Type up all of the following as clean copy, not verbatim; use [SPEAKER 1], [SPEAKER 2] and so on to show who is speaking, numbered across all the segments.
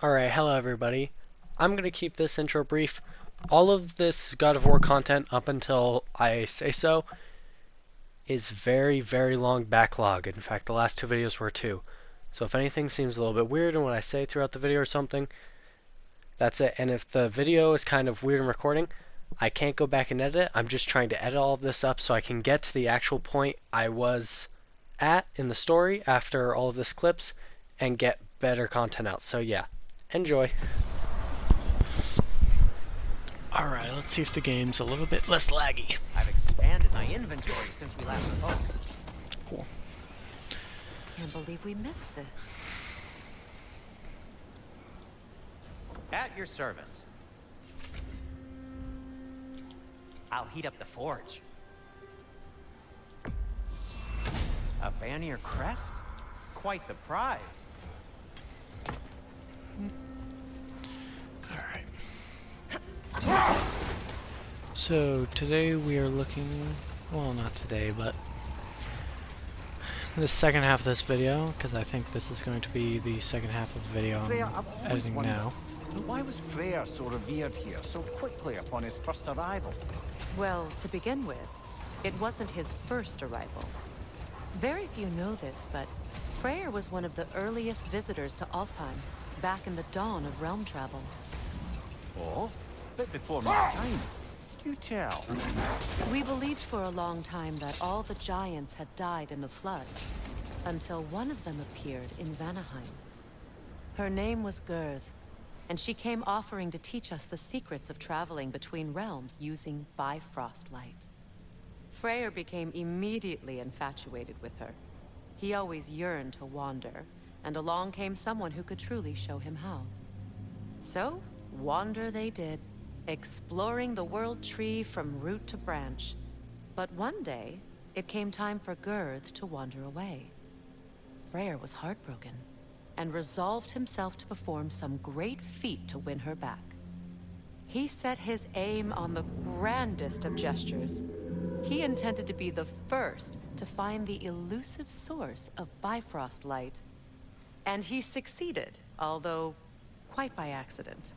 [SPEAKER 1] Alright, hello everybody. I'm going to keep this intro brief. All of this God of War content up until I say so is very, very long backlog. In fact, the last two videos were too. So if anything seems a little bit weird in what I say throughout the video or something, that's it. And if the video is kind of weird in recording, I can't go back and edit it. I'm just trying to edit all of this up so I can get to the actual point I was at in the story after all of this clips and get better content out. So yeah, enjoy. Alright, let's see if the game's a little bit less laggy.
[SPEAKER 2] I've expanded my inventory since we last spoke.
[SPEAKER 1] Cool.
[SPEAKER 3] Can't believe we missed this.
[SPEAKER 2] At your service. I'll heat up the forge. A Vanir crest? Quite the prize.
[SPEAKER 1] Alright. So today we are looking, well, not today, but the second half of this video, because I think this is going to be the second half of the video I'm editing now.
[SPEAKER 4] Why was Freyr so revered here so quickly upon his first arrival?
[SPEAKER 3] Well, to begin with, it wasn't his first arrival. Very few know this, but Freyr was one of the earliest visitors to Alfheim, back in the dawn of realm travel.
[SPEAKER 4] Oh, bit before my time. Do tell.
[SPEAKER 3] We believed for a long time that all the giants had died in the flood, until one of them appeared in Vanaheim. Her name was Gerd, and she came offering to teach us the secrets of traveling between realms using Bifrost light. Freyr became immediately infatuated with her. He always yearned to wander, and along came someone who could truly show him how. So, wander they did, exploring the world tree from root to branch. But one day, it came time for Gerd to wander away. Freyr was heartbroken, and resolved himself to perform some great feat to win her back. He set his aim on the grandest of gestures. He intended to be the first to find the elusive source of Bifrost light. And he succeeded, although quite by accident.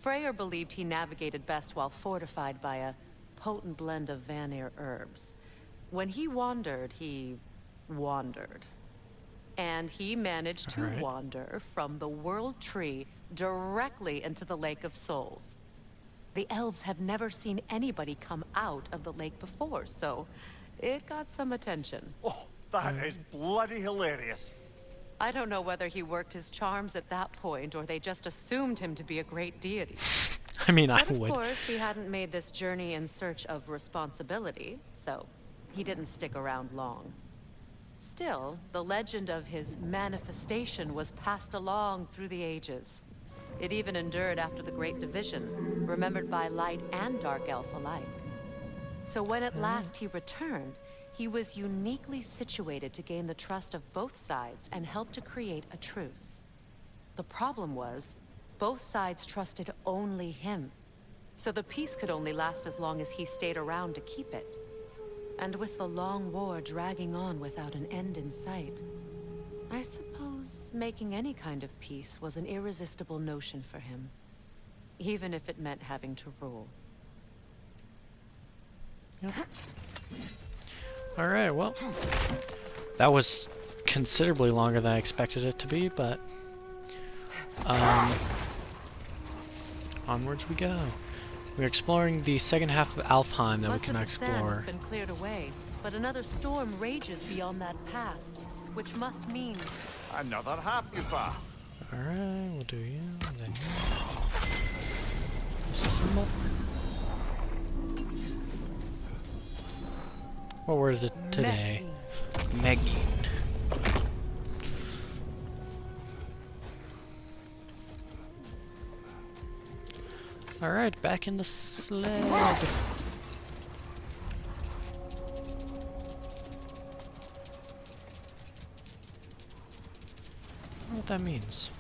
[SPEAKER 3] Freyr believed he navigated best while fortified by a potent blend of Vanir herbs. When he wandered, he wandered. And he managed to wander from the World Tree directly into the Lake of Souls. The elves have never seen anybody come out of the lake before, so it got some attention.
[SPEAKER 4] Oh, that is bloody hilarious.
[SPEAKER 3] I don't know whether he worked his charms at that point, or they just assumed him to be a great deity.
[SPEAKER 1] I mean, I
[SPEAKER 3] But
[SPEAKER 1] would.
[SPEAKER 3] of course, he hadn't made this journey in search of responsibility, so he didn't stick around long. Still, the legend of his manifestation was passed along through the ages. It even endured after the Great Division, remembered by Light and Dark Elf alike. So when at last he returned, he was uniquely situated to gain the trust of both sides and help to create a truce. The problem was, both sides trusted only him. So the peace could only last as long as he stayed around to keep it. And with the long war dragging on without an end in sight, I suppose making any kind of peace was an irresistible notion for him, even if it meant having to rule.
[SPEAKER 1] Alright, well, that was considerably longer than I expected it to be, but onwards we go. We're exploring the second half of Alfheim that we can
[SPEAKER 3] Much of the sand
[SPEAKER 1] explore.
[SPEAKER 3] has been cleared away, but another storm rages beyond that pass, which must mean
[SPEAKER 4] Another half you far.
[SPEAKER 1] Alright, we'll do you, and then you. Some more. What word is it today? Megging. Alright, back in the sled. I don't know what that means.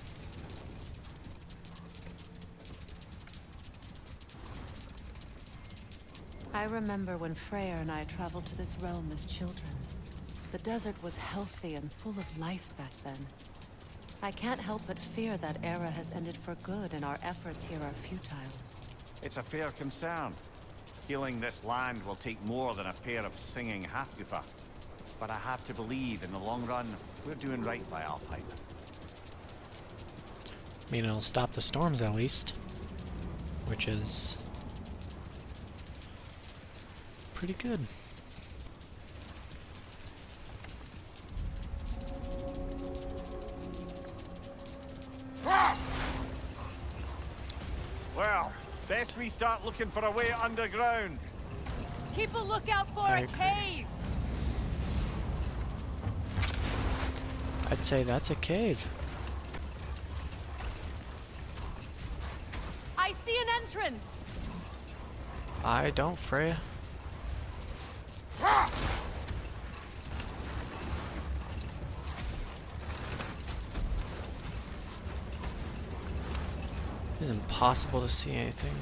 [SPEAKER 3] I remember when Freyr and I traveled to this realm as children. The desert was healthy and full of life back then. I can't help but fear that era has ended for good and our efforts here are futile.
[SPEAKER 4] It's a fair concern. Healing this land will take more than a pair of singing Halfgufa. But I have to believe, in the long run, we're doing right by Alfheim.
[SPEAKER 1] I mean, it'll stop the storms at least, which is pretty good.
[SPEAKER 4] Well, best we start looking for a way underground.
[SPEAKER 3] Keep a lookout for
[SPEAKER 1] I
[SPEAKER 3] a
[SPEAKER 1] agree.
[SPEAKER 3] cave!
[SPEAKER 1] I'd say that's a cave.
[SPEAKER 3] I see an entrance!
[SPEAKER 1] I don't, Freya. It's impossible to see anything.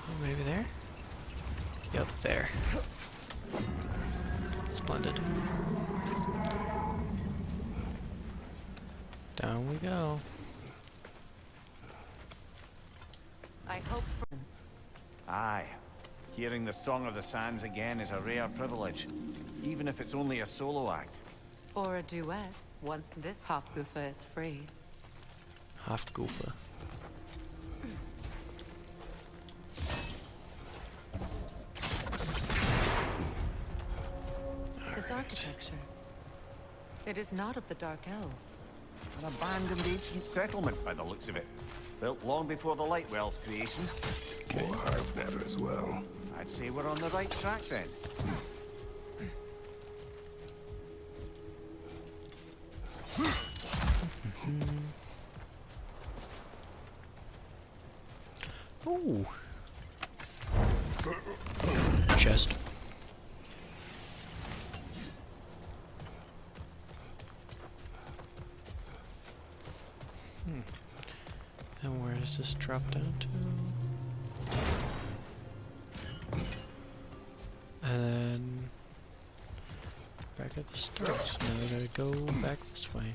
[SPEAKER 1] Oh, maybe there? Yep, there. Splendid. Down we go.
[SPEAKER 3] I hope friends.
[SPEAKER 4] Aye. Hearing the Song of the Sands again is a rare privilege, even if it's only a solo act.
[SPEAKER 3] Or a duet, once this Hofgufa is free.
[SPEAKER 1] Hofgufa.
[SPEAKER 3] This architecture. It is not of the Dark Elves.
[SPEAKER 4] An abandoned ancient settlement, by the looks of it. Built long before the Lightwell's creation.
[SPEAKER 5] Or I've never as well.
[SPEAKER 4] I'd say we're on the right track then.
[SPEAKER 1] Ooh. Chest. And where does this drop down to? And then back at the start. So now we gotta go back this way.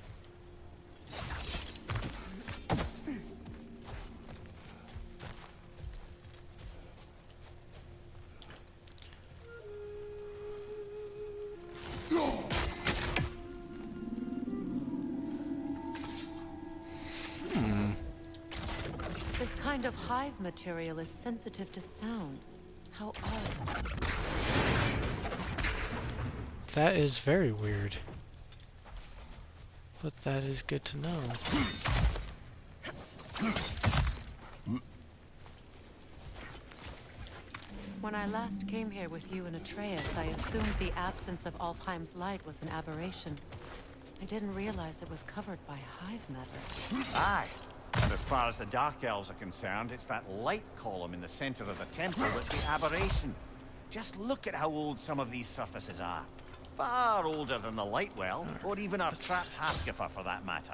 [SPEAKER 3] This kind of hive material is sensitive to sound. How odd.
[SPEAKER 1] That is very weird. But that is good to know.
[SPEAKER 3] When I last came here with you and Atreus, I assumed the absence of Alfheim's light was an aberration. I didn't realize it was covered by hive matter.
[SPEAKER 4] Aye. And as far as the Dark Elves are concerned, it's that light column in the center of the temple that's the aberration. Just look at how old some of these surfaces are. Far older than the Lightwell, or even our trapped Halfgifer for that matter.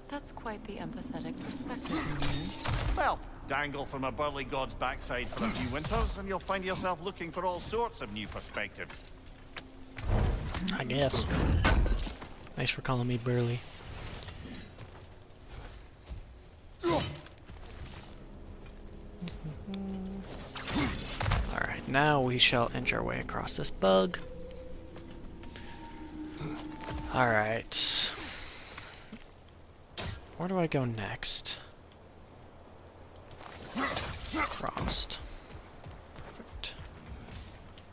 [SPEAKER 3] That's quite the empathetic perspective.
[SPEAKER 4] Well, dangle from a burly god's backside for a few winters, and you'll find yourself looking for all sorts of new perspectives.
[SPEAKER 1] I guess. Thanks for calling me burly. Alright, now we shall inch our way across this bug. Alright. Where do I go next? Frost. Perfect.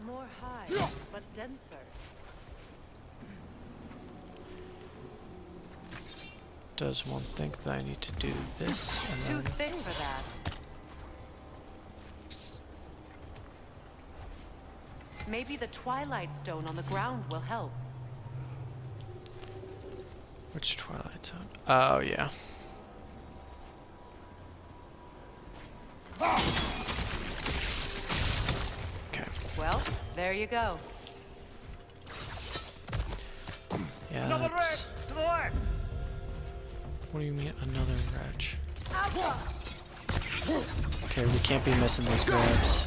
[SPEAKER 3] More hive, but denser.
[SPEAKER 1] Does one think that I need to do this and
[SPEAKER 3] Too
[SPEAKER 1] then...
[SPEAKER 3] thin for that. Maybe the Twilight Stone on the ground will help.
[SPEAKER 1] Which Twilight Zone? Oh, yeah. Okay.
[SPEAKER 3] Well, there you go.
[SPEAKER 1] Yeah,
[SPEAKER 4] Another
[SPEAKER 1] that's...
[SPEAKER 4] rift! To the left!
[SPEAKER 1] What do you mean, another wretch? Okay, we can't be missing these grabs.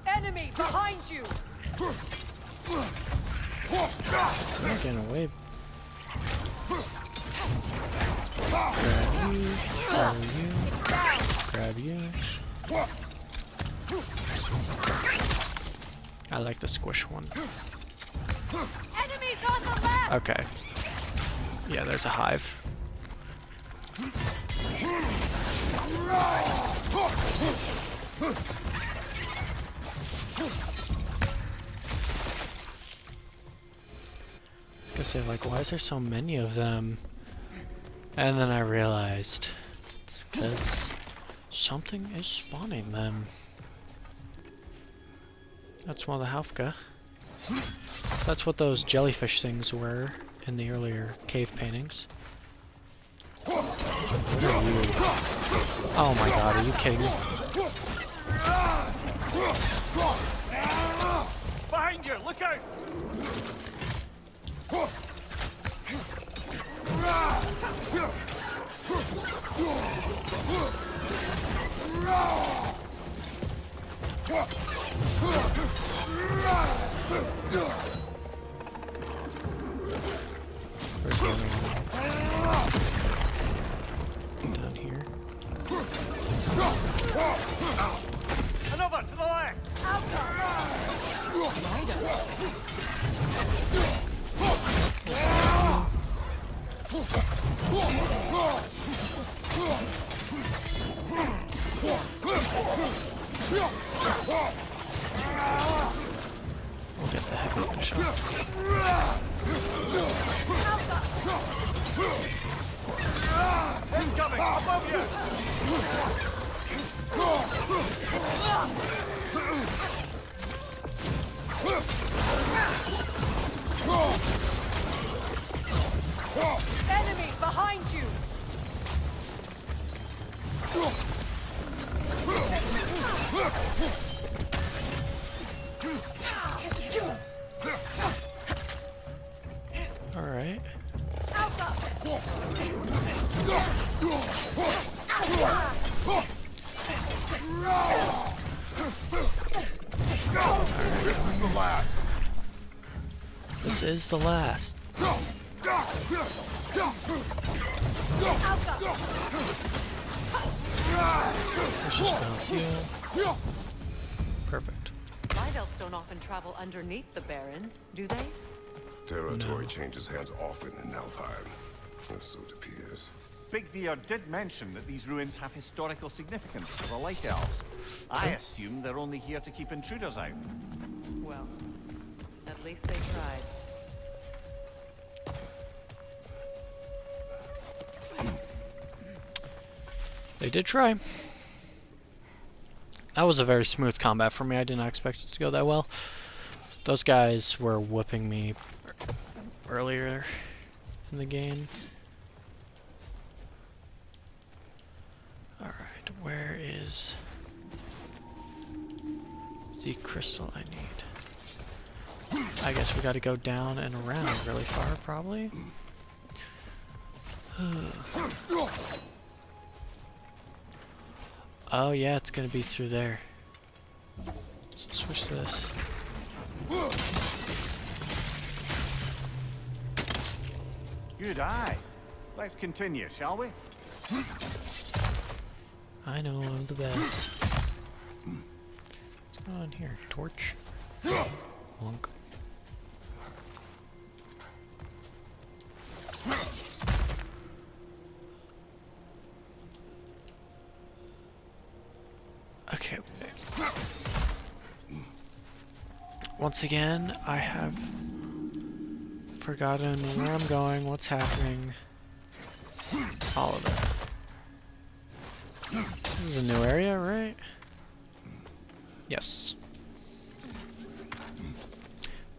[SPEAKER 3] Enemy behind you!
[SPEAKER 1] I'm not getting away. Grab you. I like the squish one.
[SPEAKER 3] Enemies on the left!
[SPEAKER 1] Okay. Yeah, there's a hive. I was gonna say, like, why is there so many of them? And then I realized it's because something is spawning them. That's one of the Haufka. So that's what those jellyfish things were in the earlier cave paintings. What are you? Oh my god, are you kidding me?
[SPEAKER 4] Behind you, look out!
[SPEAKER 1] Where's the other one? Down here.
[SPEAKER 4] Another to the left!
[SPEAKER 1] We'll get the heavy finish off.
[SPEAKER 4] Incoming! Above you!
[SPEAKER 3] Enemy behind you!
[SPEAKER 1] Alright. This is the last. Let's just bounce you. Perfect.
[SPEAKER 3] Light elves don't often travel underneath the barrens, do they?
[SPEAKER 5] Territory changes hands often in Alfheim. Or so it appears.
[SPEAKER 4] Big Veer did mention that these ruins have historical significance for the Light Elves. I assume they're only here to keep intruders out.
[SPEAKER 3] Well, at least they tried.
[SPEAKER 1] They did try. That was a very smooth combat for me. I did not expect it to go that well. Those guys were whooping me earlier in the game. Alright, where is the crystal I need? I guess we gotta go down and around really far, probably. Oh yeah, it's gonna be through there. So switch this.
[SPEAKER 4] Good eye. Let's continue, shall we?
[SPEAKER 1] I know, I'm the best. What's going on here? Torch? Wonk. Okay. Once again, I have forgotten where I'm going, what's happening. All of it. This is a new area, right? Yes.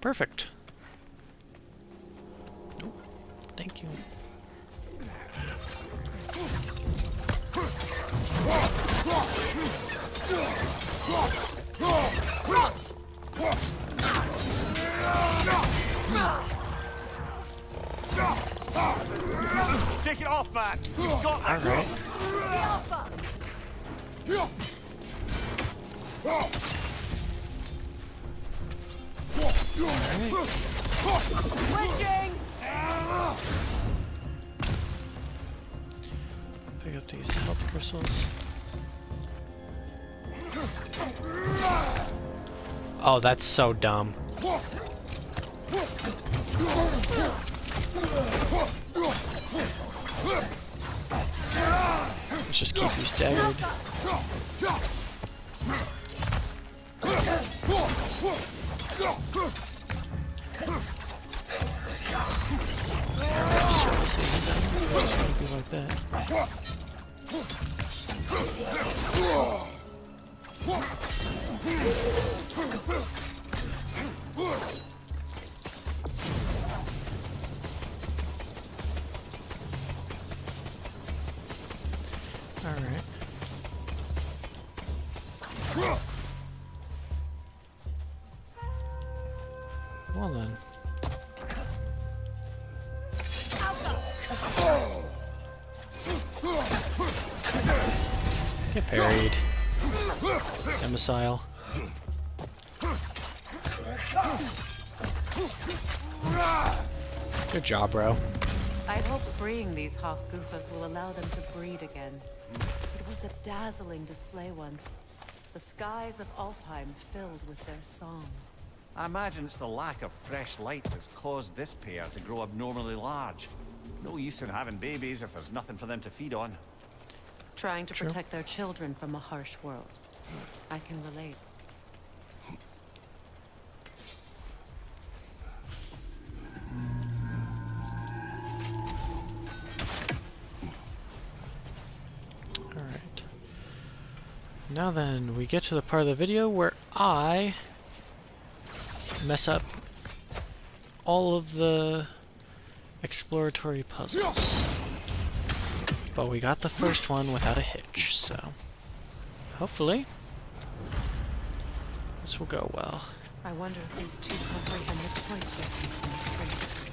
[SPEAKER 1] Perfect. Oh, thank you.
[SPEAKER 4] Take it off, man! You've got that!
[SPEAKER 1] Alright.
[SPEAKER 3] Switching!
[SPEAKER 1] Pick up these health crystals. Oh, that's so dumb. Let's just keep you staggered. Just gonna be like that. Alright. Well then. Get parried. Imbecile. Good job, bro.
[SPEAKER 3] I hope freeing these Hofgufas will allow them to breed again. It was a dazzling display once. The skies of Alfheim filled with their song.
[SPEAKER 4] I imagine it's the lack of fresh light that's caused this pair to grow abnormally large. No use in having babies if there's nothing for them to feed on.
[SPEAKER 3] Trying to
[SPEAKER 1] True.
[SPEAKER 3] protect their children from a harsh world. I can relate.
[SPEAKER 1] Alright. Now then, we get to the part of the video where I mess up all of the exploratory puzzles. But we got the first one without a hitch, so hopefully this will go well.
[SPEAKER 3] I wonder if these two comprehend the choice they're facing as twins.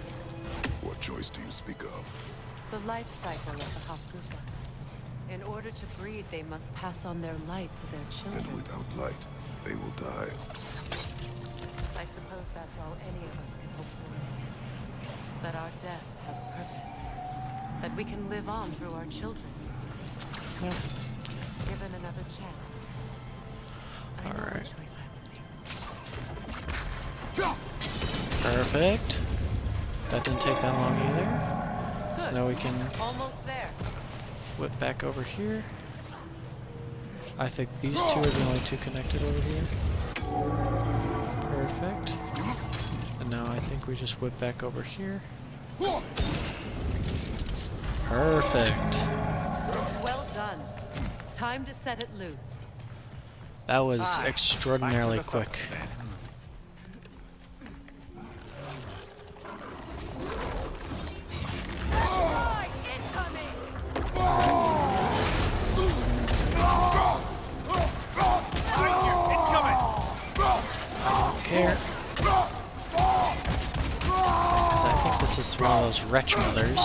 [SPEAKER 5] What choice do you speak of?
[SPEAKER 3] The life cycle of the Hofgufa. In order to breed, they must pass on their light to their children.
[SPEAKER 5] And without light, they will die.
[SPEAKER 3] I suppose that's all any of us can hope for. That our death has purpose. That we can live on through our children.
[SPEAKER 1] Yeah.
[SPEAKER 3] Given another chance. I know
[SPEAKER 1] Alright.
[SPEAKER 3] what choice I would make.
[SPEAKER 1] Perfect. That didn't take that long either. So now we can
[SPEAKER 3] Almost there.
[SPEAKER 1] whip back over here. I think these two are the only two connected over here. Perfect. And now I think we just whip back over here. Perfect.
[SPEAKER 3] Well done. Time to set it loose.
[SPEAKER 1] That was
[SPEAKER 4] Aye.
[SPEAKER 1] extraordinarily
[SPEAKER 4] Back to the
[SPEAKER 1] quick.
[SPEAKER 4] surface then.
[SPEAKER 1] Care. 'Cause I think this is one of those wretch mothers.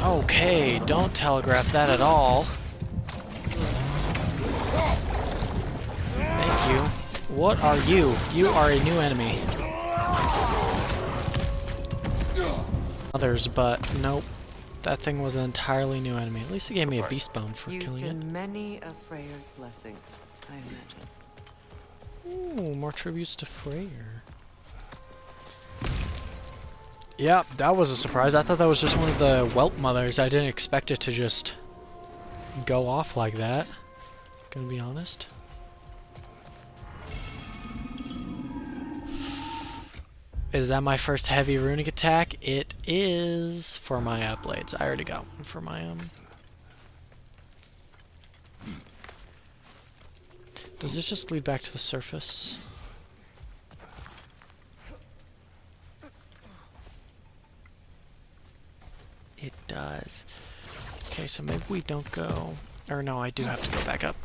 [SPEAKER 1] Okay, don't telegraph that at all. Thank you. What are you? You are a new enemy. Others, but nope. That thing was an entirely new enemy. At least it gave me a beast bone for
[SPEAKER 3] Used
[SPEAKER 1] killing
[SPEAKER 3] in
[SPEAKER 1] it.
[SPEAKER 3] many of Freyr's blessings, I imagine.
[SPEAKER 1] Ooh, more tributes to Freyr. Yeah, that was a surprise. I thought that was just one of the whelp mothers. I didn't expect it to just go off like that. Gonna be honest. Is that my first heavy runic attack? It is for my blades. I already got one for my Does this just lead back to the surface? It does. Okay, so maybe we don't go... Or no, I do have to go back up.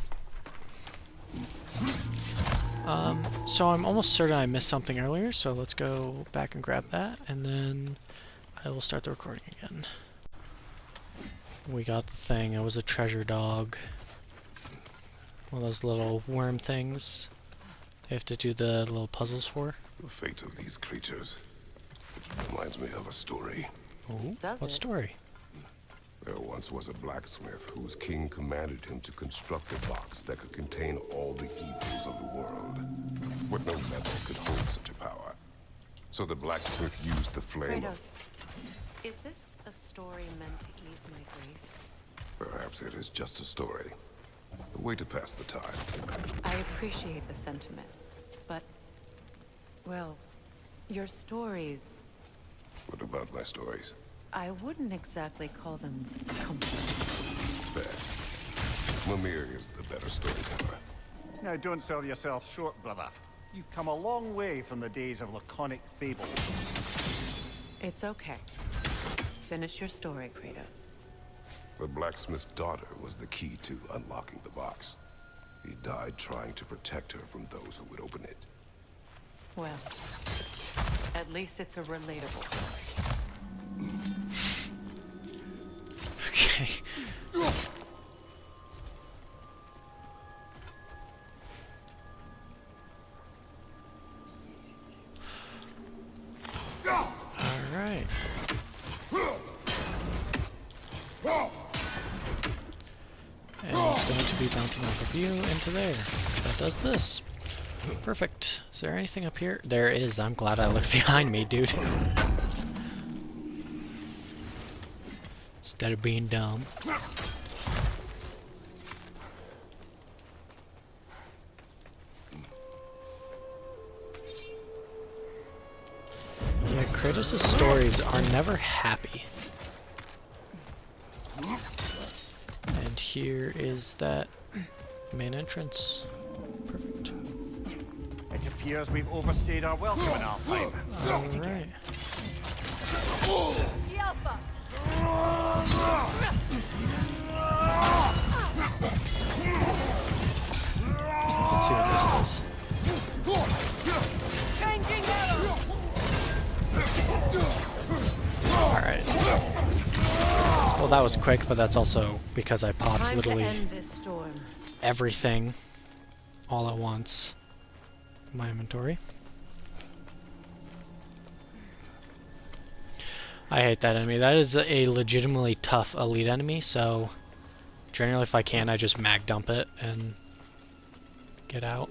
[SPEAKER 1] So I'm almost certain I missed something earlier, so let's go back and grab that, and then I will start the recording again. We got the thing. It was a treasure dog. One of those little worm things they have to do the little puzzles for.
[SPEAKER 5] The fate of these creatures reminds me of a story.
[SPEAKER 1] Oh,
[SPEAKER 3] Does
[SPEAKER 1] what
[SPEAKER 3] it?
[SPEAKER 1] story?
[SPEAKER 5] There once was a blacksmith whose king commanded him to construct a box that could contain all the evils of the world. But no metal could hold such a power. So the blacksmith used the flame of...
[SPEAKER 3] Kratos, is this a story meant to ease my grief?
[SPEAKER 5] Perhaps it is just a story. A way to pass the time.
[SPEAKER 3] I appreciate the sentiment, but, well, your stories,
[SPEAKER 5] What about my stories?
[SPEAKER 3] I wouldn't exactly call them comforting.
[SPEAKER 5] Fair. Mimir is the better storyteller.
[SPEAKER 4] Now, don't sell yourself short, brother. You've come a long way from the days of laconic fable.
[SPEAKER 3] It's okay. Finish your story, Kratos.
[SPEAKER 5] The blacksmith's daughter was the key to unlocking the box. He died trying to protect her from those who would open it.
[SPEAKER 3] Well, at least it's a relatable story.
[SPEAKER 1] Okay. Alright. And it's going to be bouncing off of you into there. That does this. Perfect. Is there anything up here? There is. I'm glad I looked behind me, dude. Instead of being dumb. Yeah, Kratos' stories are never happy. And here is that main entrance. Perfect.
[SPEAKER 4] It appears we've overstayed our welcome in Alfheim.
[SPEAKER 1] Alright. Let's see what this does. Alright. Well, that was quick, but that's also because I popped
[SPEAKER 3] Time to
[SPEAKER 1] literally
[SPEAKER 3] end this storm.
[SPEAKER 1] everything all at once in my inventory. I hate that enemy. That is a legitimately tough elite enemy, so generally if I can, I just mag dump it and get out.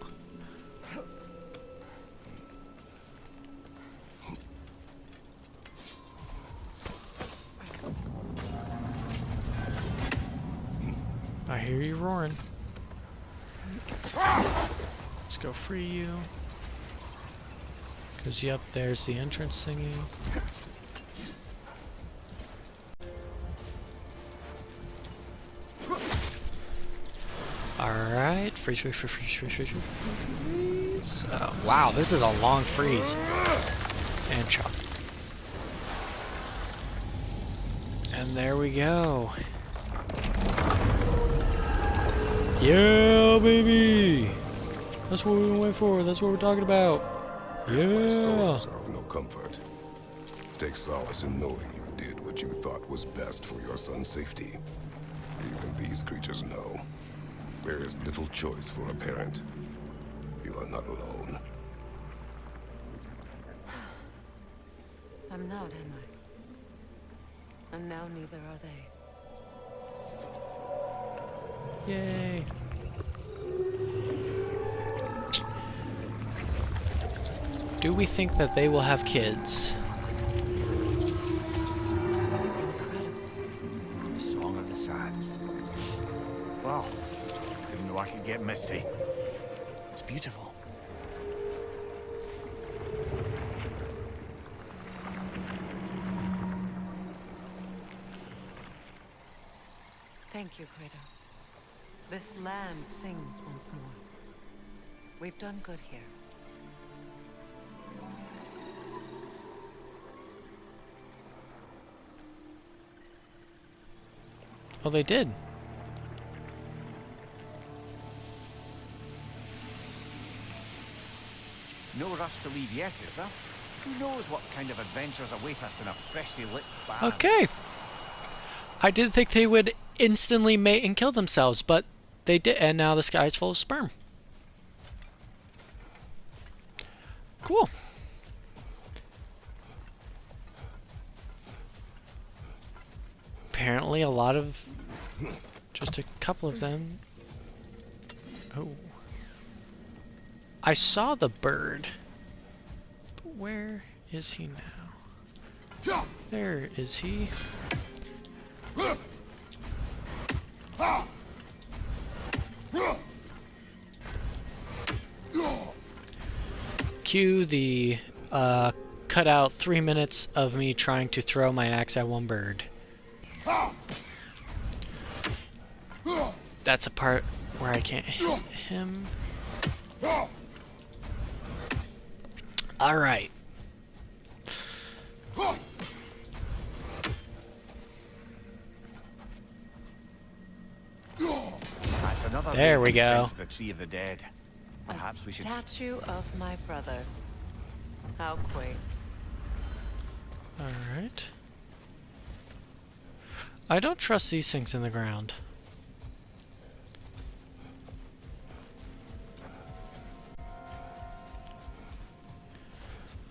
[SPEAKER 1] I hear you roaring. Let's go free you. Cause yep, there's the entrance thingy. Alright, freeze. Wow, this is a long freeze. And chop. And there we go. Yeah, baby! That's what we went for, that's what we're talking about.
[SPEAKER 5] My
[SPEAKER 1] Yeah!
[SPEAKER 5] stories are of no comfort. Take solace in knowing you did what you thought was best for your son's safety. Even these creatures know. There is little choice for a parent. You are not alone.
[SPEAKER 3] I'm not, am I? And now neither are they.
[SPEAKER 1] Yay! Do we think that they will have kids?
[SPEAKER 4] The Song of the Sands. Wow. Didn't know I could get misty. It's beautiful.
[SPEAKER 3] Thank you, Kratos. This land sings once more. We've done good here.
[SPEAKER 1] Oh, they did.
[SPEAKER 4] No rush to leave yet, is there? Who knows what kind of adventures await us in a freshly lit bar?
[SPEAKER 1] Okay. I didn't think they would instantly mate and kill themselves, but they did, and now the sky's full of sperm. Cool. Apparently a lot of... just a couple of them. Oh. I saw the bird. But where is he now? There is he. Cue the cut out 3 minutes of me trying to throw my axe at one bird. That's a part where I can't hit him. Alright.
[SPEAKER 4] That's another
[SPEAKER 1] There we
[SPEAKER 4] way to
[SPEAKER 1] go.
[SPEAKER 4] descend to the Tree of the Dead. Perhaps we should...
[SPEAKER 3] Statue of my brother. How quaint.
[SPEAKER 1] Alright. I don't trust these things in the ground.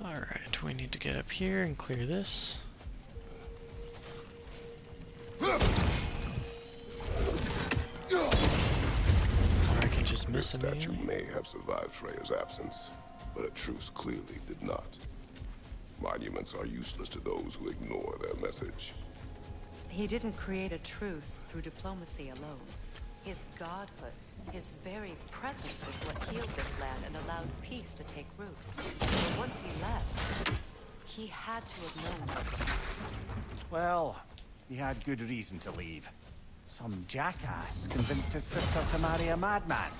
[SPEAKER 1] Alright, we need to get up here and clear this. Or I can just
[SPEAKER 5] This
[SPEAKER 1] miss him.
[SPEAKER 5] statue may have survived Freya's absence, but a truce clearly did not. Monuments are useless to those who ignore their message.
[SPEAKER 3] He didn't create a truce through diplomacy alone. His godhood, his very presence was what healed this land and allowed peace to take root. But once he left, he had to have known.
[SPEAKER 4] Well, he had good reason to leave. Some jackass convinced his sister to marry a madman.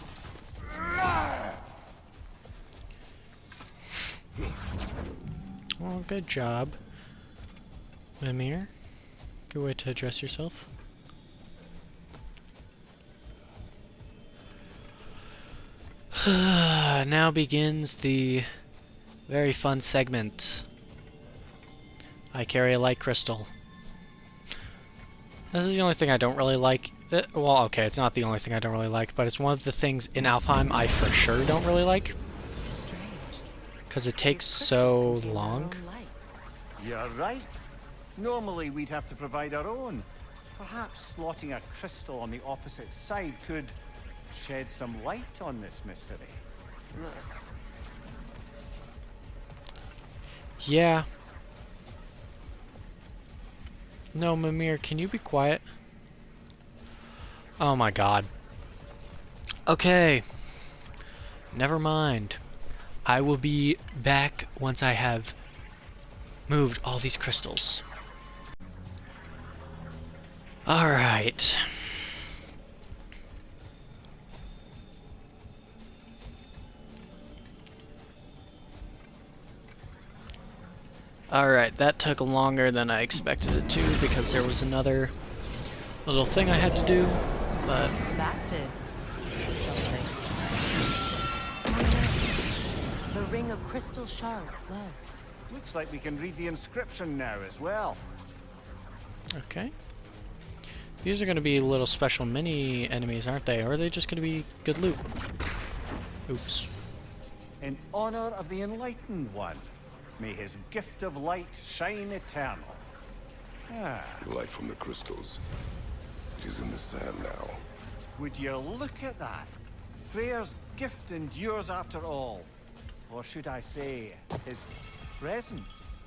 [SPEAKER 1] Well, good job, Mimir. Good way to address yourself. Now begins the very fun segment. I carry a light crystal. This is the only thing I don't really like. Well, okay, it's not the only thing I don't really like, but it's one of the things in Alfheim I for sure don't really like.
[SPEAKER 3] Strange.
[SPEAKER 1] Because it takes
[SPEAKER 3] These
[SPEAKER 1] so
[SPEAKER 3] crystals contain their
[SPEAKER 1] long.
[SPEAKER 3] own light.
[SPEAKER 4] You're right. Normally we'd have to provide our own. Perhaps slotting a crystal on the opposite side could shed some light on this mystery.
[SPEAKER 1] Yeah. No, Mimir, can you be quiet? Oh my god. Okay. Never mind. I will be back once I have moved all these crystals. Alright. Alright, that took longer than I expected it to because there was another little thing I had to do, but...
[SPEAKER 3] That did something. The ring of crystal shards glow.
[SPEAKER 4] Looks like we can read the inscription now as well.
[SPEAKER 1] Okay. These are going to be little special mini enemies, aren't they? Or are they just going to be good loot? Oops.
[SPEAKER 4] In honor of the Enlightened One, may his gift of light shine eternal. Ah,
[SPEAKER 5] The light from the crystals. It is in the sand now.
[SPEAKER 4] would you look at that? Freyr's gift endures after all. Or should I say, his presence.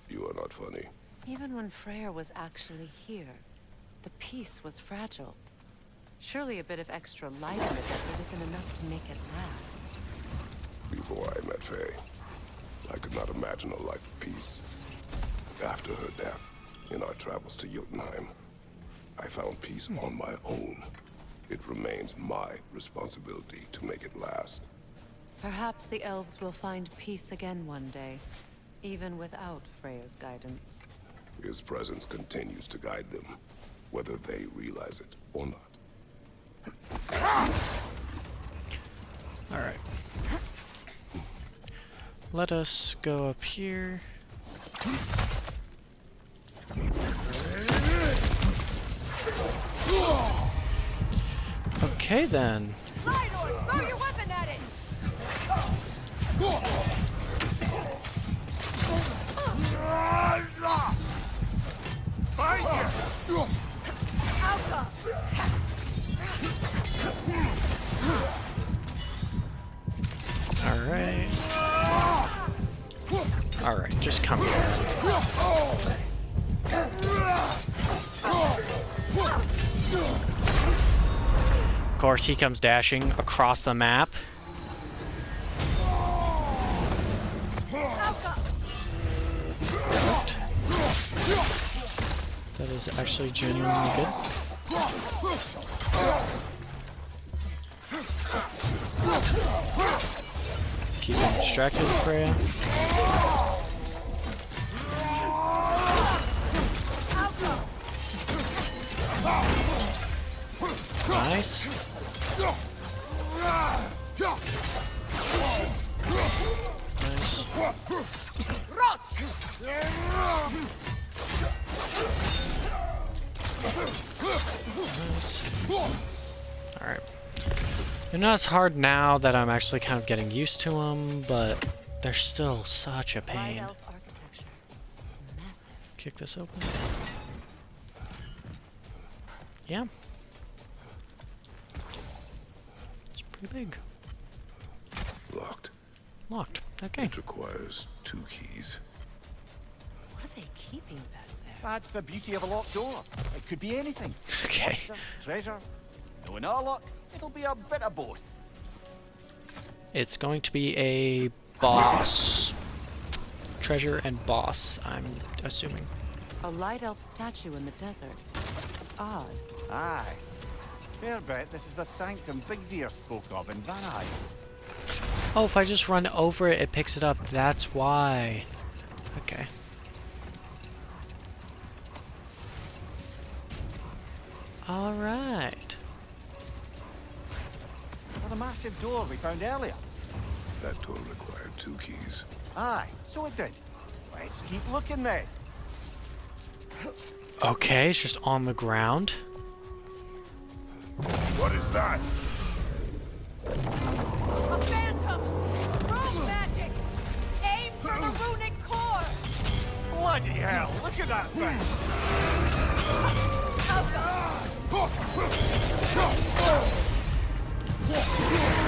[SPEAKER 5] You are not funny.
[SPEAKER 3] Even when Freyr was actually here, the peace was fragile. Surely a bit of extra light in the desert isn't enough to make it last.
[SPEAKER 5] Before I met Faye, I could not imagine a life of peace. After her death, in our travels to Jotunheim, I found peace on my own. It remains my responsibility to make it last.
[SPEAKER 3] Perhaps the elves will find peace again one day, even without Freya's guidance.
[SPEAKER 5] His presence continues to guide them, whether they realize it or not.
[SPEAKER 1] Alright. Let us go up here. Okay then.
[SPEAKER 6] Lidor, throw your weapon at it!
[SPEAKER 1] Alright. Alright, just come here. Of course, he comes dashing across the map. That is actually genuinely good. Keep him distracted, Freya. Nice. Alright. They're not as hard now that I'm actually kind of getting used to them, but they're still such a
[SPEAKER 3] Light
[SPEAKER 1] pain.
[SPEAKER 3] elf architecture. It's massive.
[SPEAKER 1] Kick this open. Yeah. It's pretty big.
[SPEAKER 5] Locked.
[SPEAKER 1] Locked. Okay.
[SPEAKER 5] It requires 2 keys.
[SPEAKER 3] What are they keeping back there?
[SPEAKER 4] That's the beauty of a locked door. It could be anything.
[SPEAKER 1] Okay.
[SPEAKER 4] Monster, treasure. Knowing our luck, it'll be a bit of both.
[SPEAKER 1] It's going to be a boss. Treasure and boss, I'm assuming.
[SPEAKER 3] A light elf statue in the desert. Odd.
[SPEAKER 4] Aye. Fair bet this is the sanctum Big Deer spoke of in Vanheim.
[SPEAKER 1] Oh, if I just run over it, it picks it up. That's why. Okay. Alright.
[SPEAKER 4] Or the massive door we found earlier.
[SPEAKER 5] That door required 2 keys.
[SPEAKER 4] Aye, so it did. Let's keep looking then.
[SPEAKER 1] Okay, it's just on the ground.
[SPEAKER 5] What is that?
[SPEAKER 6] A phantom! Rogue magic! Aim for the runic core!
[SPEAKER 4] Bloody hell, look at that thing!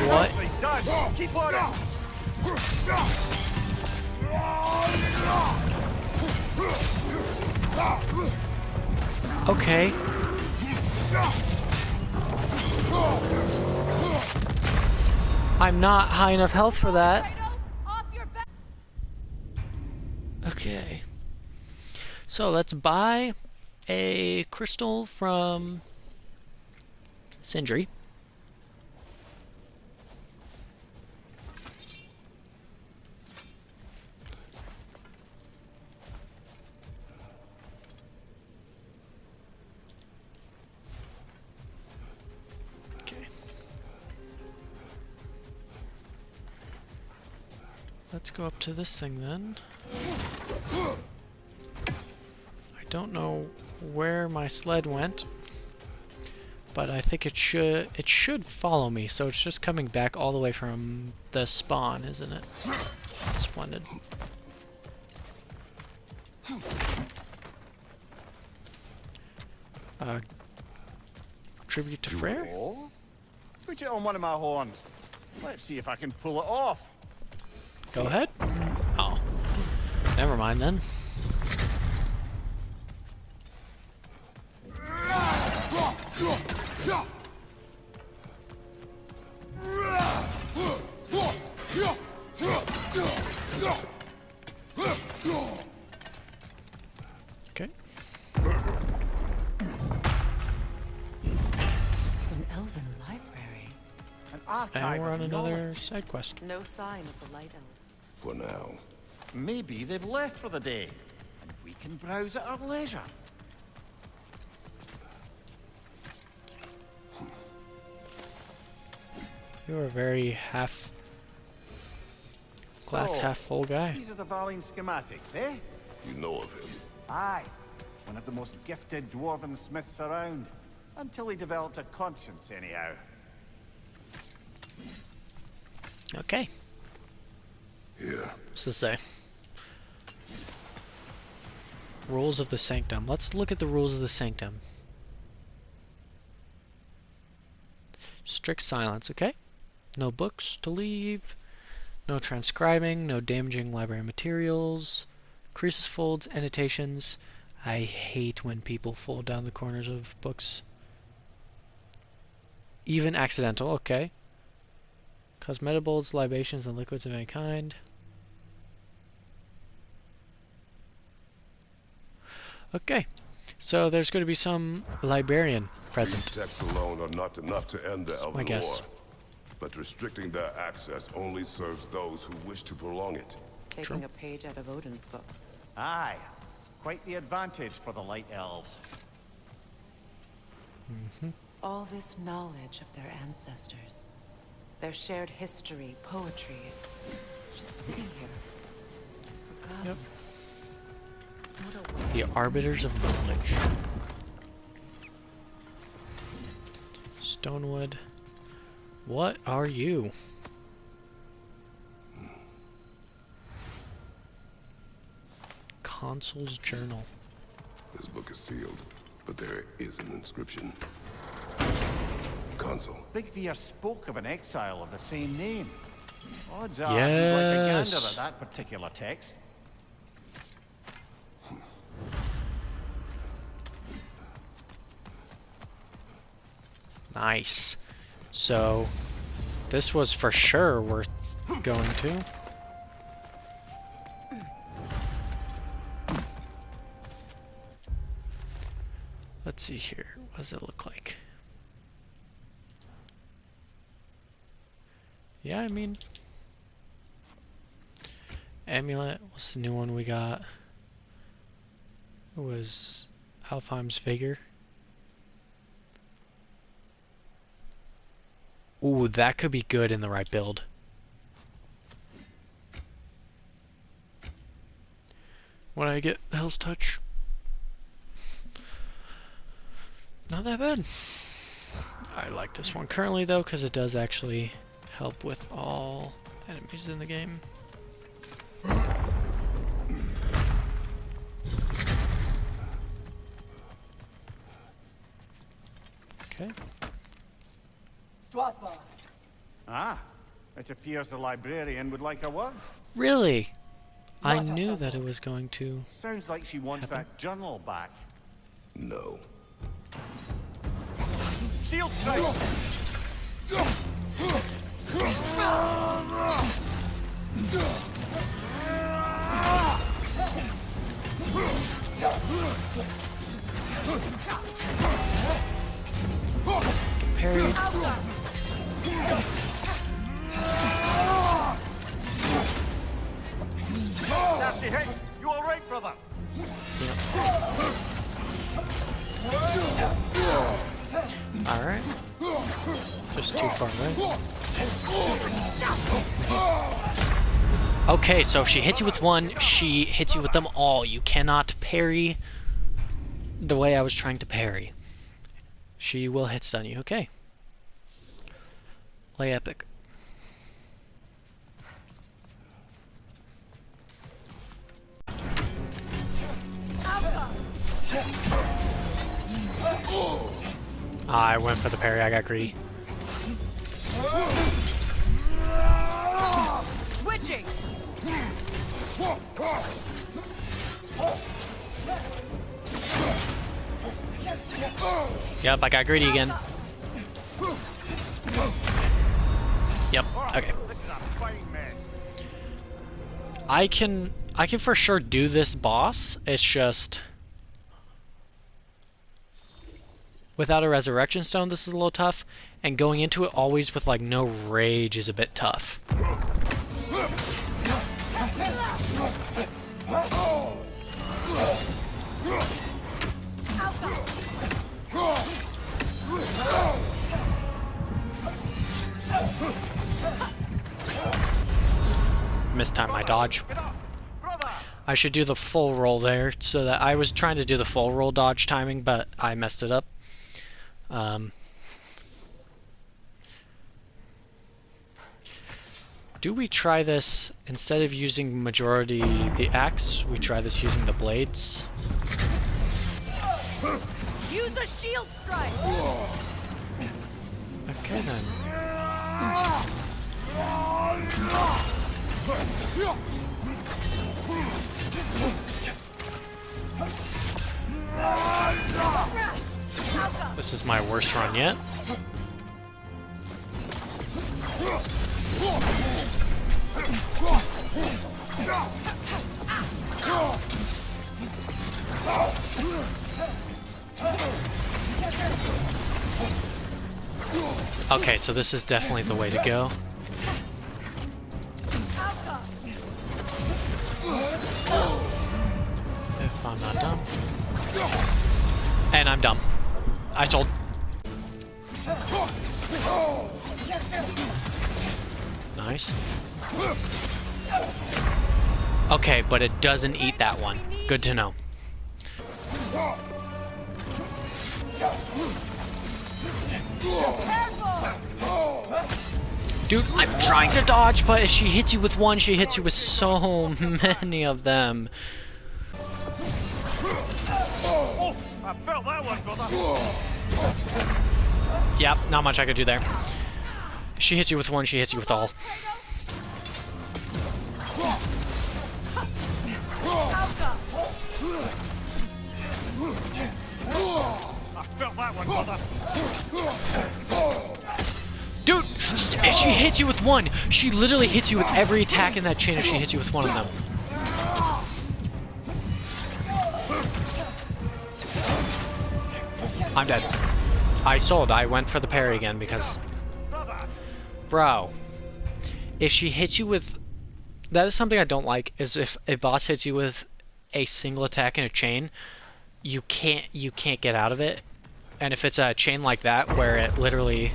[SPEAKER 1] What?
[SPEAKER 4] Nicely done! Keep on it!
[SPEAKER 1] Okay. I'm not high enough health for that.
[SPEAKER 6] Kratos, off your back!
[SPEAKER 1] Okay. So let's buy a crystal from Sindri. Okay. Let's go up to this thing then. I don't know where my sled went, but I think it should follow me, so it's just coming back all the way from the spawn, isn't it? Splendid. Tribute to Freyr?
[SPEAKER 4] Oh? Put it on one of my horns. Let's see if I can pull it off.
[SPEAKER 1] Go ahead. Oh. Never mind then. Okay. And
[SPEAKER 4] archive
[SPEAKER 1] we're on
[SPEAKER 4] of
[SPEAKER 1] another
[SPEAKER 4] knowledge.
[SPEAKER 1] side quest.
[SPEAKER 3] No sign of the Light Elves.
[SPEAKER 5] For now.
[SPEAKER 4] Maybe they've left for the day, and we can browse at our leisure.
[SPEAKER 1] You're a very glass
[SPEAKER 4] So,
[SPEAKER 1] half full guy.
[SPEAKER 4] These are the Valine schematics, eh?
[SPEAKER 5] You know of him.
[SPEAKER 4] Aye. One of the most gifted dwarven smiths around. Until he developed a conscience, anyhow.
[SPEAKER 1] Okay.
[SPEAKER 5] Here.
[SPEAKER 1] What's this say? Rules of the Sanctum. Let's look at the rules of the Sanctum. Strict silence, okay? No books to leave. No transcribing. No damaging library materials. Creases, folds, annotations. I hate when people fold down the corners of books. Even accidental, okay. Cosmetibles, libations, and liquids of any kind. Okay, so there's going to be some librarian present.
[SPEAKER 5] These texts alone are not enough to end the Elven
[SPEAKER 1] guess.
[SPEAKER 5] War. But restricting their access only serves those who wish to prolong it.
[SPEAKER 3] Taking a page out of Odin's book.
[SPEAKER 4] Aye. Quite the advantage for the Light Elves.
[SPEAKER 3] All this knowledge of their ancestors. Their shared history, poetry. Just sitting here. Forgotten.
[SPEAKER 1] Yep.
[SPEAKER 3] What a waste.
[SPEAKER 1] The Arbiters of Knowledge. Stonewood. What are you? Consul's Journal.
[SPEAKER 5] This book is sealed, but there is an inscription. Consul.
[SPEAKER 4] Big Veer spoke of an exile of the same name. Odds are he'd like a gander
[SPEAKER 1] Yes.
[SPEAKER 4] at that particular text.
[SPEAKER 1] Nice. So, this was for sure worth going to. Let's see here. What does it look like? Yeah, I mean... Amulet. What's the new one we got? It was Alfheim's Vigor. Ooh, that could be good in the right build. When I get Hell's Touch. Not that bad. I like this one currently though, because it does actually help with all enemies in the game. Okay.
[SPEAKER 6] Swathbar.
[SPEAKER 4] Ah, it appears the librarian would like a word.
[SPEAKER 1] Really? I
[SPEAKER 6] Not a
[SPEAKER 1] knew
[SPEAKER 6] problem.
[SPEAKER 1] that it was going to.
[SPEAKER 4] Sounds like she wants that journal back.
[SPEAKER 5] No.
[SPEAKER 4] Shield strike!
[SPEAKER 1] Parried.
[SPEAKER 4] Nasty hit! You alright, brother?
[SPEAKER 1] Alright. Just too far away. Okay, so if she hits you with one, she hits you with them all. You cannot parry the way I was trying to parry. She will hit stun you. Okay. Play epic. I went for the parry. I got greedy.
[SPEAKER 6] Switching.
[SPEAKER 1] Yep, I got greedy again. Yep. Okay.
[SPEAKER 4] This is a fine mess.
[SPEAKER 1] I can for sure do this boss. It's just without a resurrection stone, this is a little tough. and going into it always with like no rage is a bit tough. Mistime my dodge. I should do the full roll there, so that I was trying to do the full roll dodge timing, but I messed it up. Do we try this, instead of using majority the axe, we try this using the blades?
[SPEAKER 6] Use a shield strike!
[SPEAKER 1] Okay then. This is my worst run yet. Okay, so this is definitely the way to go. If I'm not dumb. And I'm dumb. I told. Nice. Okay, but it doesn't eat that one. Good to know. Dude, I'm trying to dodge, but if she hits you with one, she hits you with so many of them.
[SPEAKER 4] I felt that one, brother.
[SPEAKER 1] Yep, not much I could do there. She hits you with one, she hits you with all.
[SPEAKER 4] I felt that one, brother.
[SPEAKER 1] Dude, if she hits you with one, she literally hits you with every attack in that chain if she hits you with one of them. I'm dead. I sold. I went for the parry again because... Bro. If she hits you with... That is something I don't like, is if a boss hits you with a single attack in a chain, you can't get out of it. And if it's a chain like that, where it literally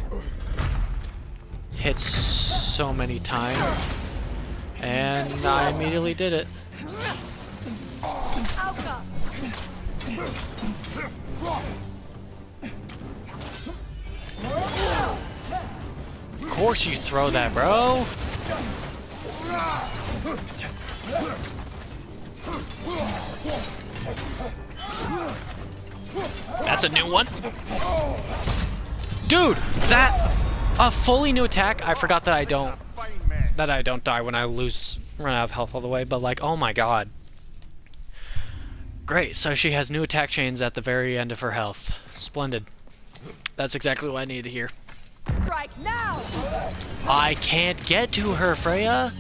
[SPEAKER 1] hits so many times, and I immediately did it. Of course you throw that, bro. That's a new one. Dude, that a fully new attack. I forgot that I don't die when I run out of health all the way, but like, oh my god. Great, so she has new attack chains at the very end of her health. Splendid. That's exactly what I needed to hear.
[SPEAKER 6] Strike now!
[SPEAKER 1] I can't get to her, Freya.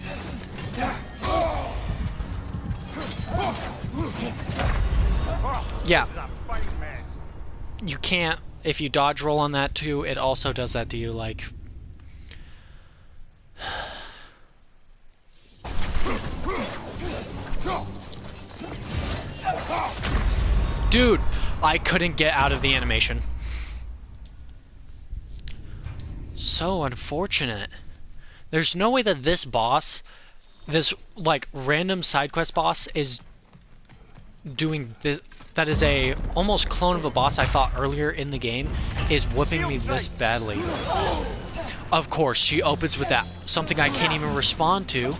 [SPEAKER 1] Yeah. You can't, if you dodge roll on that too, it also does that to you, like... Dude, I couldn't get out of the animation. So unfortunate. There's no way that this boss, this like random side quest boss, is doing this. That is a almost clone of a boss I fought earlier in the game, is whipping me this badly. Of course, she opens with that, something I can't even respond to.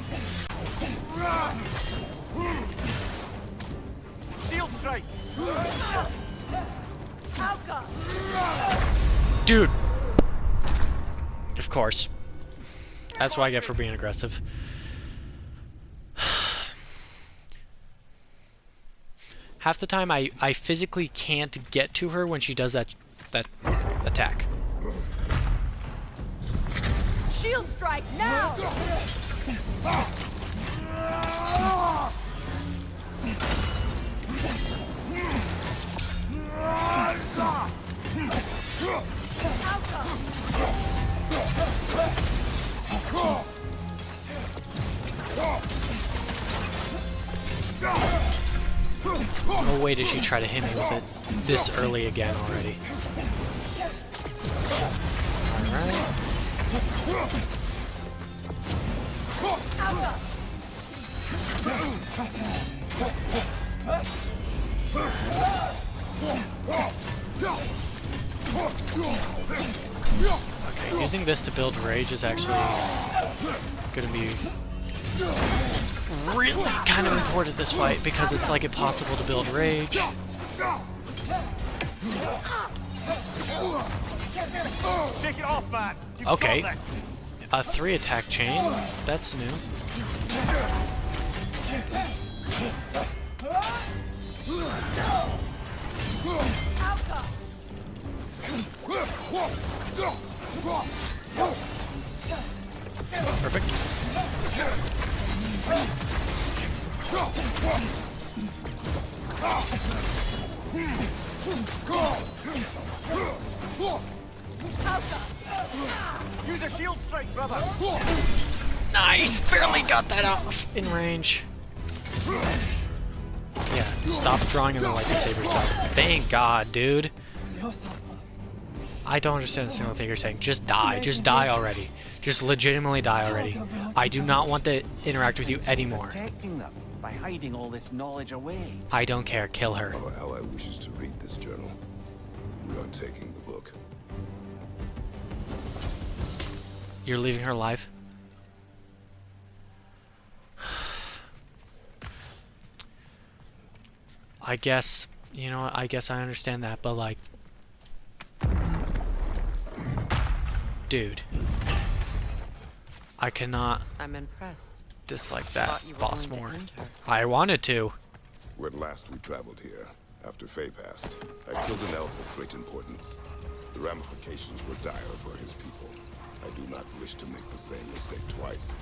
[SPEAKER 4] Shield strike.
[SPEAKER 1] Dude. Of course. That's what I get for being aggressive. Half the time I physically can't get to her when she does that attack.
[SPEAKER 6] Shield strike now!
[SPEAKER 1] No way did she try to hit me with it this early again already. Alright. Okay, using this to build rage is actually gonna be really kind of important this fight because it's like impossible to build rage.
[SPEAKER 4] Take it off, man. You've
[SPEAKER 1] Okay,
[SPEAKER 4] got
[SPEAKER 1] a 3 attack chain, that's new. Perfect.
[SPEAKER 4] Use a shield strike, brother.
[SPEAKER 1] Nice! Barely got that off in range. Yeah, stop drawing in the lightsaber stuff. Thank God, dude. I don't understand a single thing you're saying. Just die. Just die already. Just legitimately die already. I do not want to interact with you anymore.
[SPEAKER 4] Protecting them by hiding all this knowledge away.
[SPEAKER 1] I don't care. Kill her.
[SPEAKER 5] Our ally wishes to read this journal. We are taking the book.
[SPEAKER 1] You're leaving her alive? I guess, you know what, I guess I understand that, but like... Dude. I cannot
[SPEAKER 3] I'm impressed.
[SPEAKER 1] dislike that
[SPEAKER 3] Thought you were
[SPEAKER 1] boss
[SPEAKER 3] going to
[SPEAKER 1] more.
[SPEAKER 3] end her.
[SPEAKER 1] I wanted to.
[SPEAKER 5] When last we traveled here, after Faye passed, I killed an elf of great importance. The ramifications were dire for his people. I do not wish to make the same mistake twice.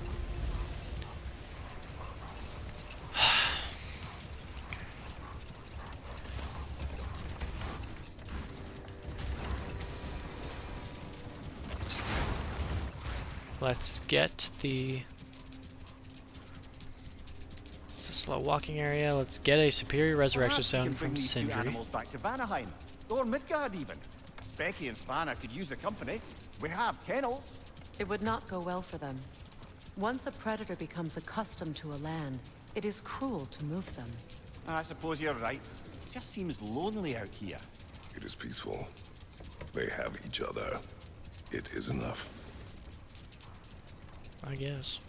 [SPEAKER 1] Let's get the... It's a slow walking area. Let's get a superior resurrection
[SPEAKER 4] Perhaps we
[SPEAKER 1] stone
[SPEAKER 4] can
[SPEAKER 1] from
[SPEAKER 4] bring these two
[SPEAKER 1] Sindri.
[SPEAKER 4] animals back to Vanaheim, or Midgard even. Specky and Svanna could use the company. We have kennels.
[SPEAKER 3] It would not go well for them. Once a predator becomes accustomed to a land, it is cruel to move them.
[SPEAKER 4] I suppose you're right. It just seems lonely out here.
[SPEAKER 5] It is peaceful. They have each other. It is enough.
[SPEAKER 1] I guess.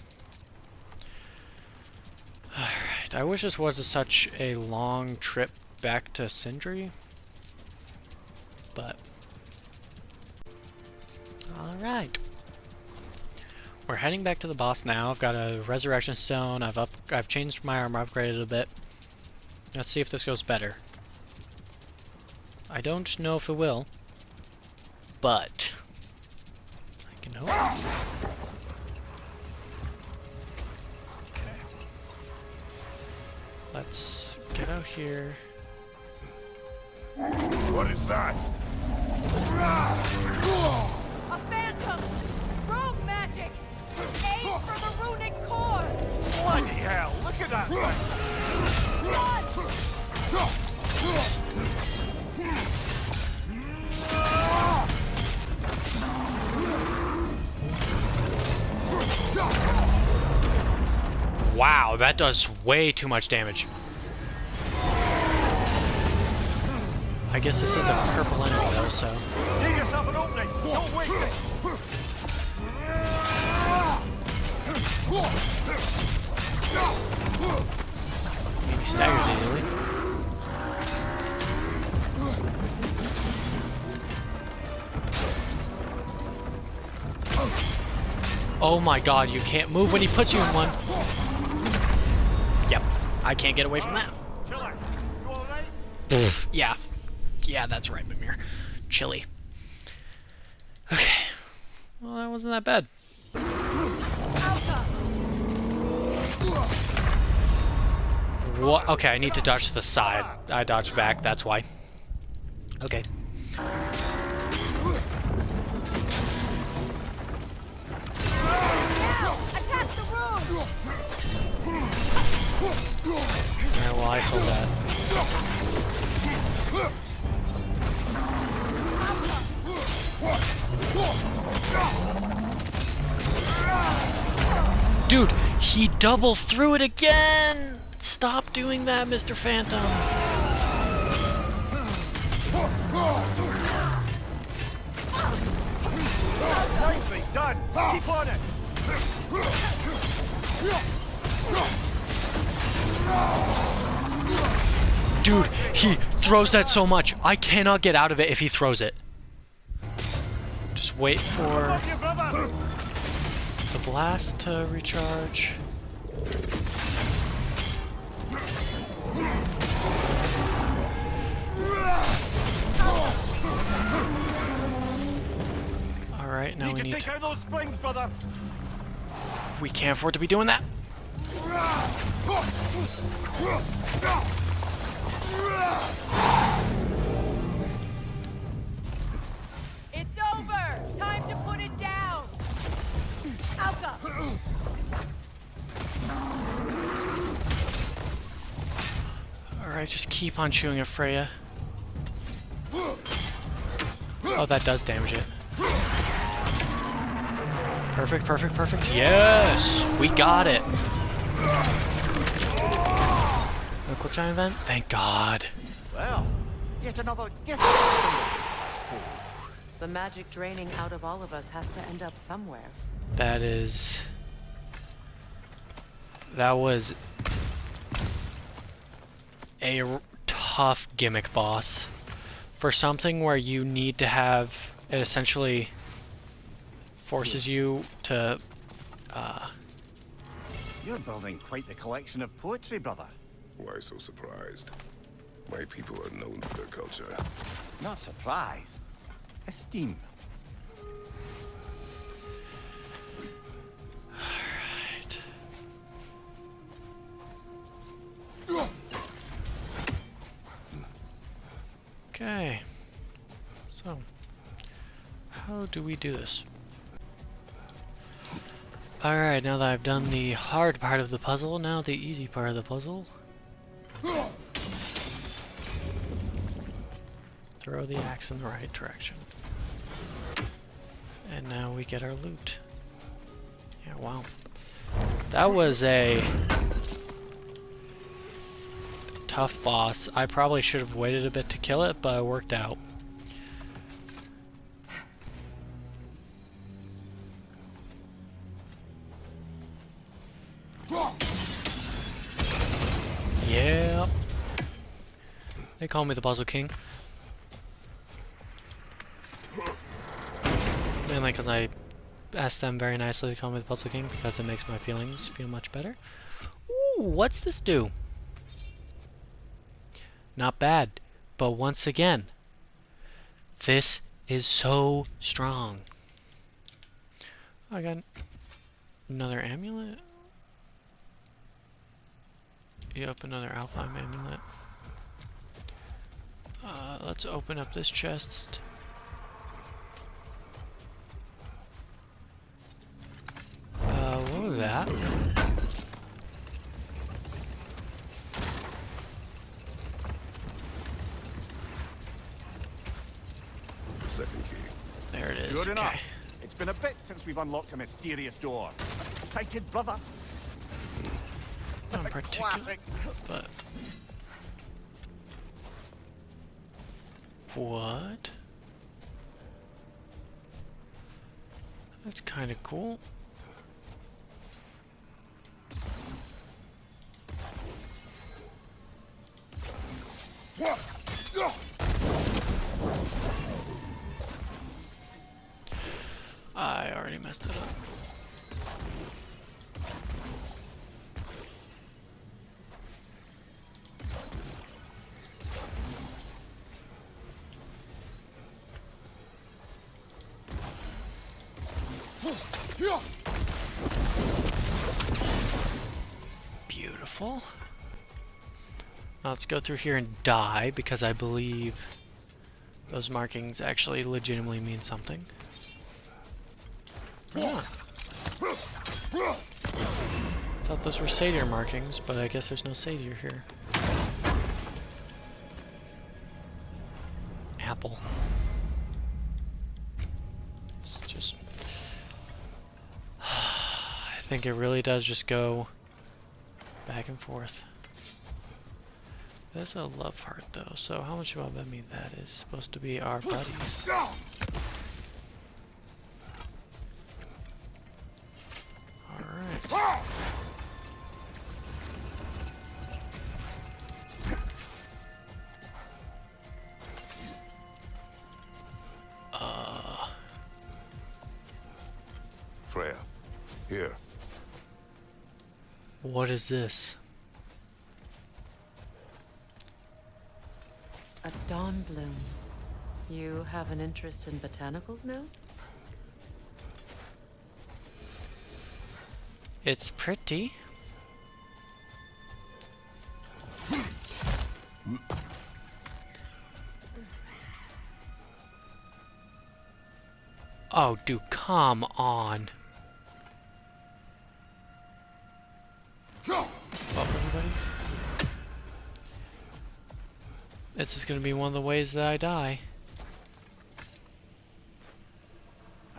[SPEAKER 1] Alright, I wish this wasn't such a long trip back to Sindri. But... Alright. We're heading back to the boss now. I've got a resurrection stone. I've changed my armor, upgraded a bit. Let's see if this goes better. I don't know if it will. But... I can hope. Let's get out here.
[SPEAKER 5] What is that?
[SPEAKER 6] A phantom! Rogue magic! Aim for the runic core!
[SPEAKER 4] Bloody hell, look at that thing!
[SPEAKER 1] Wow, that does way too much damage. I guess this is a purple enemy though, so...
[SPEAKER 4] Give yourself an opening! Don't waste it!
[SPEAKER 1] Maybe staggers easily. Oh my god, you can't move when he puts you in one. Yep, I can't get away from that.
[SPEAKER 4] Killer, you alright?
[SPEAKER 1] Yeah. Yeah, that's right, Mimir. Chilly. Okay. Well, that wasn't that bad. What? Okay, I need to dodge to the side. I dodged back, that's why. Okay.
[SPEAKER 6] Now! Attack the room!
[SPEAKER 1] nice on that. Dude, he double threw it again! Stop doing that, Mr. Phantom.
[SPEAKER 4] Nicely done! Keep on it!
[SPEAKER 1] Dude, he throws that so much. I cannot get out of it if he throws it. Just wait for
[SPEAKER 4] Your brother!
[SPEAKER 1] the blast to recharge. Alright, now we need
[SPEAKER 4] take
[SPEAKER 1] to...
[SPEAKER 4] out those springs, brother!
[SPEAKER 1] We can't afford to be doing that.
[SPEAKER 6] It's over! Time to put it down! Alka!
[SPEAKER 1] Alright, just keep on shooting at Freya. Oh, that does damage it. Perfect, perfect, perfect. Yes! We got it! A quick time event? Thank God.
[SPEAKER 4] Well, yet another gift, I suppose.
[SPEAKER 3] The magic draining out of all of us has to end up somewhere.
[SPEAKER 1] That was a tough gimmick boss. For something where you need to have, it essentially forces you to,
[SPEAKER 4] You're building quite the collection of poetry, brother.
[SPEAKER 5] Why so surprised? My people are known for their culture.
[SPEAKER 4] Not surprise. Esteem.
[SPEAKER 1] Alright. Okay. So, how do we do this? Alright, now that I've done the hard part of the puzzle, now the easy part of the puzzle. Throw the axe in the right direction. And now we get our loot. Yeah, wow. That was a tough boss. I probably should have waited a bit to kill it, but it worked out. Yep. They call me the Puzzle King. Mainly because I asked them very nicely to call me the Puzzle King because it makes my feelings feel much better. Ooh, what's this do? Not bad, but once again, this is so strong. I got another amulet. Yep, another Alfheim amulet. Let's open up this chest. What was that?
[SPEAKER 5] Second key.
[SPEAKER 1] There it is.
[SPEAKER 4] Good
[SPEAKER 1] Okay.
[SPEAKER 4] enough. It's been a bit since we've unlocked a mysterious door. Excited, brother?
[SPEAKER 1] Not particular,
[SPEAKER 4] Classic.
[SPEAKER 1] but what? That's kind of cool. I already messed it up. Beautiful. Now let's go through here and die, because I believe those markings actually legitimately mean something. Or not. Thought those were satyr markings, but I guess there's no satyr here. think it really does just go back and forth. That's a love heart though, so how much about that mean that is supposed to be our buddies? Alright.
[SPEAKER 5] Freya, here.
[SPEAKER 1] What is this?
[SPEAKER 3] A dawn bloom. You have an interest in botanicals now?
[SPEAKER 1] It's pretty. Oh, dude, come on. Up, everybody. This is gonna be one of the ways that I die.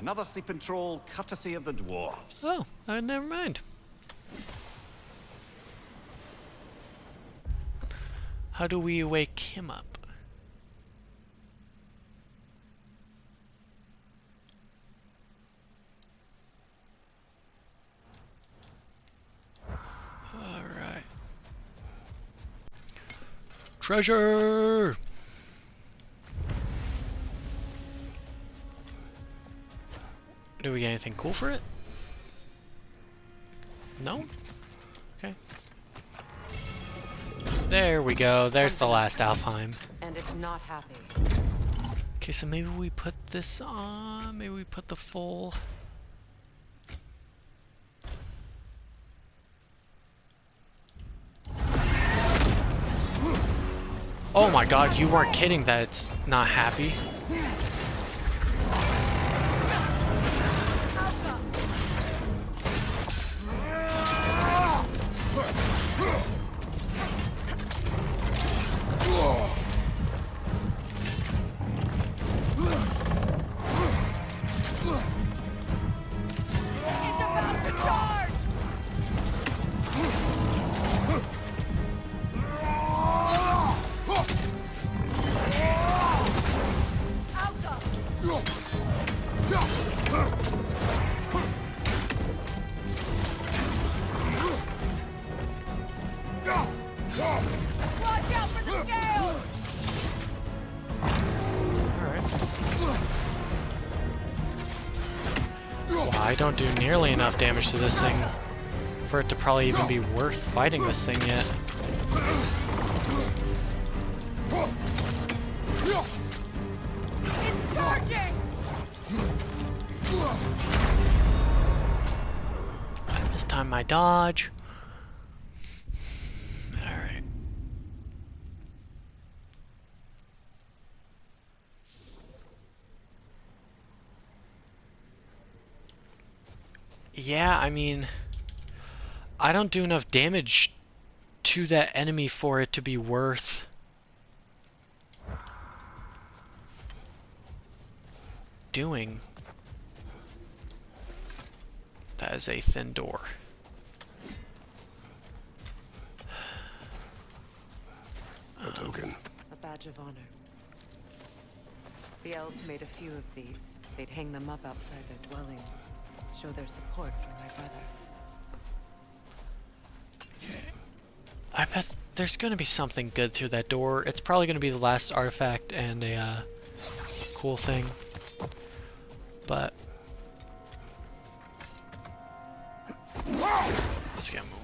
[SPEAKER 4] Another sleeping troll, courtesy of the dwarves.
[SPEAKER 1] Oh, never mind. How do we wake him up? Alright. Treasure! Do we get anything cool for it? No? Okay. There we go. There's the last Alfheim.
[SPEAKER 3] And it's not happy.
[SPEAKER 1] Okay, so maybe we put this on. Maybe we put the full. Oh my god, you weren't kidding that it's not happy.
[SPEAKER 6] It's about to charge! Watch out for the scales!
[SPEAKER 1] Alright. Well, I don't do nearly enough damage to this thing for it to probably even be worth fighting this thing yet.
[SPEAKER 6] It's charging!
[SPEAKER 1] This time I dodge. Alright. Yeah, I mean, I don't do enough damage to that enemy for it to be worth doing. That is a thin door.
[SPEAKER 5] A token.
[SPEAKER 3] A badge of honor. The elves made a few of these. They'd hang them up outside their dwellings. Show their support for my brother.
[SPEAKER 1] I bet there's gonna be something good through that door. It's probably gonna be the last artifact and a cool thing. But let's get moving.